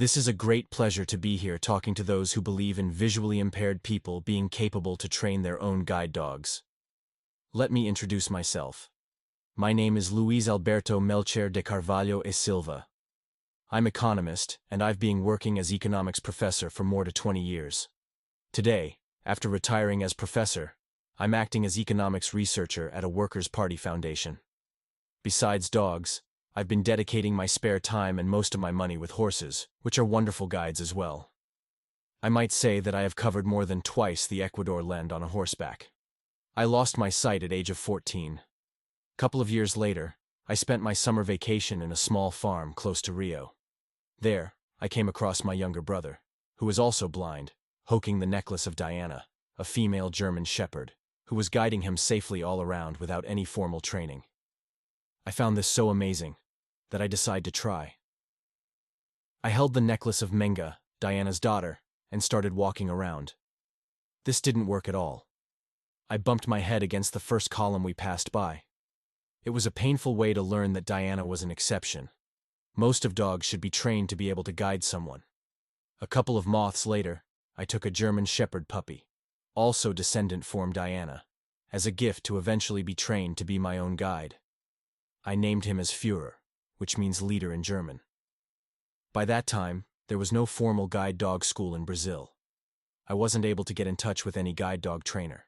This is a great pleasure to be here talking to those who believe in visually impaired people being capable to train their own guide dogs. Let me introduce myself. My name is Luis Alberto Melcher de Carvalho e Silva. I'm economist, and I've been working as economics professor for more than 20 years. Today, after retiring as professor, I'm acting as economics researcher at a Workers' Party foundation. Besides dogs, I've been dedicating my spare time and most of my money with horses, which are wonderful guides as well. I might say that I have covered more than twice the Ecuador land on a horseback. I lost my sight at age of 14. Couple of years later, I spent my summer vacation in a small farm close to Rio. There, I came across my younger brother, who was also blind, hoking the necklace of Diana, a female German shepherd, who was guiding him safely all around without any formal training. I found this so amazing that I decided to try. I held the necklace of Menga, Diana's daughter, and started walking around. This didn't work at all. I bumped my head against the first column we passed by. It was a painful way to learn that Diana was an exception. Most of dogs should be trained to be able to guide someone. A couple of months later, I took a German shepherd puppy, also descendant from Diana, as a gift to eventually be trained to be my own guide. I named him as Führer, which means leader in German. By that time, there was no formal guide dog school in Brazil. I wasn't able to get in touch with any guide dog trainer.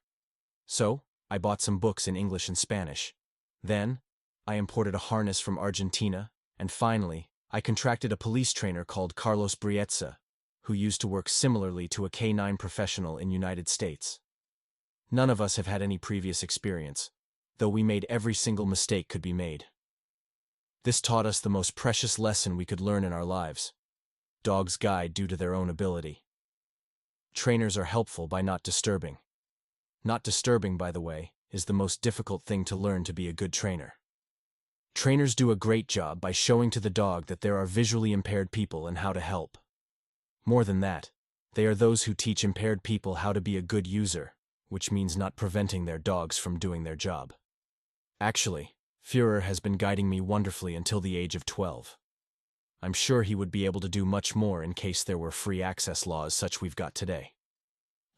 So, I bought some books in English and Spanish. Then, I imported a harness from Argentina, and finally, I contracted a police trainer called Carlos Brietza, who used to work similarly to a K9 professional in United States. None of us have had any previous experience, though we made every single mistake could be made. This taught us the most precious lesson we could learn in our lives. Dogs guide due to their own ability. Trainers are helpful by not disturbing. Not disturbing, by the way, is the most difficult thing to learn to be a good trainer. Trainers do a great job by showing to the dog that there are visually impaired people and how to help. More than that, they are those who teach impaired people how to be a good user, which means not preventing their dogs from doing their job. Actually, Führer has been guiding me wonderfully until the age of 12. I'm sure he would be able to do much more in case there were free access laws such we've got today.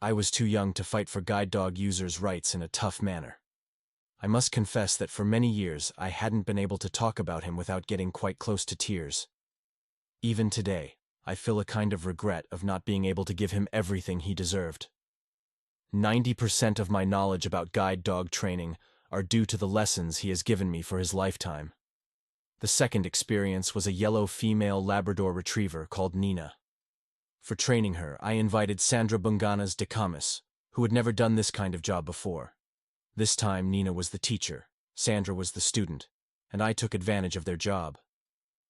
I was too young to fight for guide dog users' rights in a tough manner. I must confess that for many years I hadn't been able to talk about him without getting quite close to tears. Even today, I feel a kind of regret of not being able to give him everything he deserved. 90% of my knowledge about guide dog training are due to the lessons he has given me for his lifetime. The second experience was a yellow female Labrador retriever called Nina. For training her, I invited Sandra Bunganas de Camus, who had never done this kind of job before. This time Nina was the teacher, Sandra was the student, and I took advantage of their job.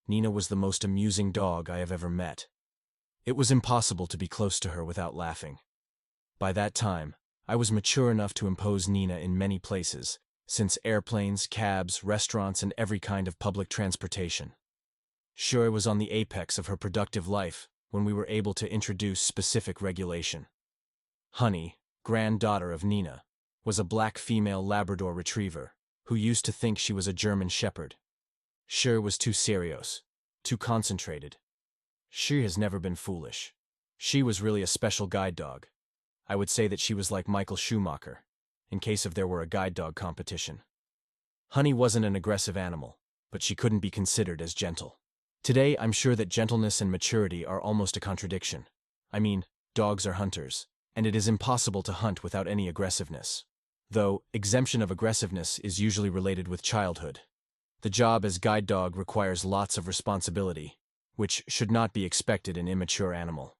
Nina was the most amusing dog I have ever met. It was impossible to be close to her without laughing. By that time, I was mature enough to impose Nina in many places, since airplanes, cabs, restaurants, and every kind of public transportation. Sure, was on the apex of her productive life when we were able to introduce specific regulation. Honey, granddaughter of Nina, was a black female Labrador retriever who used to think she was a German shepherd. Sure was too serious, too concentrated. She has never been foolish. She was really a special guide dog. I would say that she was like Michael Schumacher, in case if there were a guide dog competition. Honey wasn't an aggressive animal, but she couldn't be considered as gentle. Today, I'm sure that gentleness and maturity are almost a contradiction. I mean, dogs are hunters, and it is impossible to hunt without any aggressiveness. Though, exemption of aggressiveness is usually related with childhood. The job as guide dog requires lots of responsibility, which should not be expected in immature animal.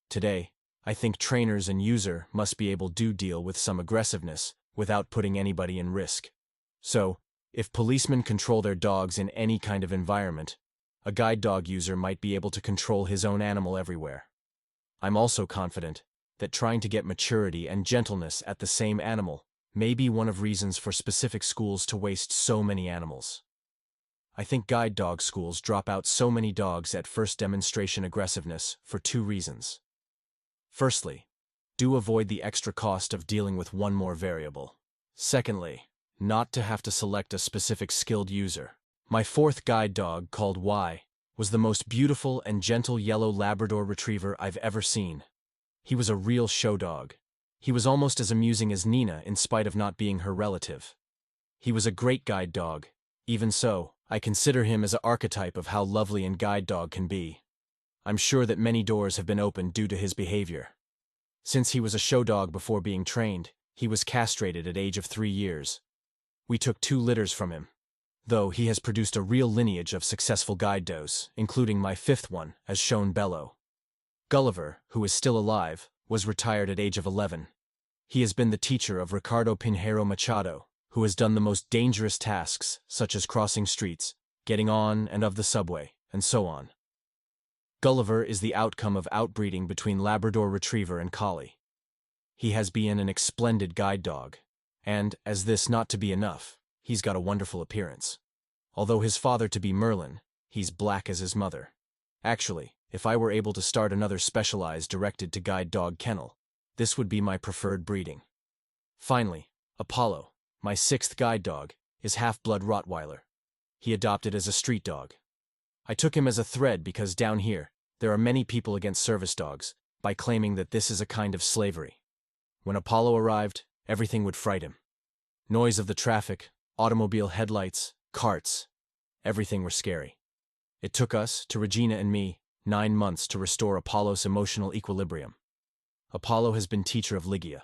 Today, I think trainers and user must be able to deal with some aggressiveness without putting anybody in risk. So, if policemen control their dogs in any kind of environment, a guide dog user might be able to control his own animal everywhere. I'm also confident that trying to get maturity and gentleness at the same animal may be one of reasons for specific schools to waste so many animals. I think guide dog schools drop out so many dogs at first demonstration aggressiveness for two reasons. Firstly, do avoid the extra cost of dealing with one more variable. Secondly, not to have to select a specific skilled user. My fourth guide dog, called Y, was the most beautiful and gentle yellow Labrador retriever I've ever seen. He was a real show dog. He was almost as amusing as Nina in spite of not being her relative. He was a great guide dog. Even so, I consider him as an archetype of how lovely a guide dog can be. I'm sure that many doors have been opened due to his behavior. Since he was a show dog before being trained, he was castrated at age of 3 years. We took 2 litters from him. Though he has produced a real lineage of successful guide dogs, including my 5th one, as shown below. Gulliver, who is still alive, was retired at age of 11. He has been the teacher of Ricardo Pinheiro Machado, who has done the most dangerous tasks, such as crossing streets, getting on and of the subway, and so on. Gulliver is the outcome of outbreeding between Labrador Retriever and Collie. He has been an splendid guide dog, and, as this not to be enough, he's got a wonderful appearance. Although his father to be Merlin, he's black as his mother. Actually, if I were able to start another specialized directed to guide dog kennel, this would be my preferred breeding. Finally, Apollo, my 6th guide dog, is half-blood Rottweiler. He adopted as a street dog. I took him as a thread because down here, there are many people against service dogs, by claiming that this is a kind of slavery. When Apollo arrived, everything would fright him. Noise of the traffic, automobile headlights, carts, everything were scary. It took us, to Regina and me, 9 months to restore Apollo's emotional equilibrium. Apollo has been teacher of Ligia.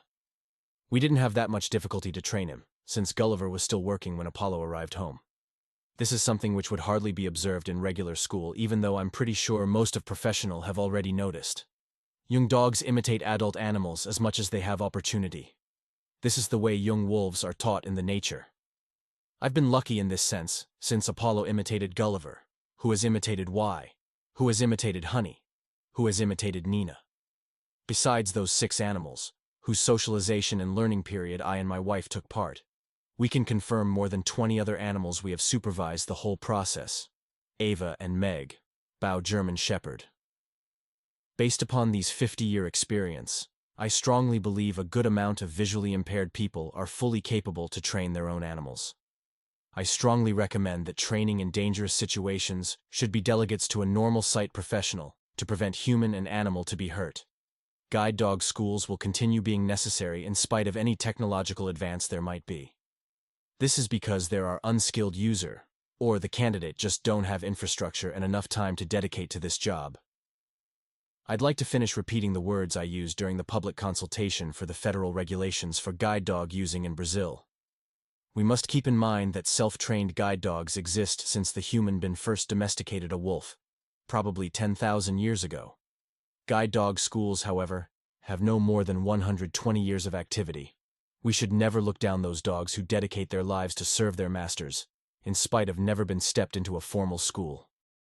We didn't have that much difficulty to train him, since Gulliver was still working when Apollo arrived home. This is something which would hardly be observed in regular school, even though I'm pretty sure most of professional have already noticed. Young dogs imitate adult animals as much as they have opportunity. This is the way young wolves are taught in the nature. I've been lucky in this sense, since Apollo imitated Gulliver, who has imitated Y, who has imitated Honey, who has imitated Nina. Besides those 6 animals, whose socialization and learning period I and my wife took part, we can confirm more than 20 other animals we have supervised the whole process. Ava and Meg, Bow German Shepherd. Based upon these 50-year experience, I strongly believe a good amount of visually impaired people are fully capable to train their own animals. I strongly recommend that training in dangerous situations should be delegates to a normal sight professional to prevent human and animal to be hurt. Guide dog schools will continue being necessary in spite of any technological advance there might be. This is because there are unskilled user, or the candidate just don't have infrastructure and enough time to dedicate to this job. I'd like to finish repeating the words I used during the public consultation for the federal regulations for guide dog using in Brazil. We must keep in mind that self-trained guide dogs exist since the human been first domesticated a wolf, probably 10,000 years ago. Guide dog schools, however, have no more than 120 years of activity. We should never look down those dogs who dedicate their lives to serve their masters, in spite of never been stepped into a formal school.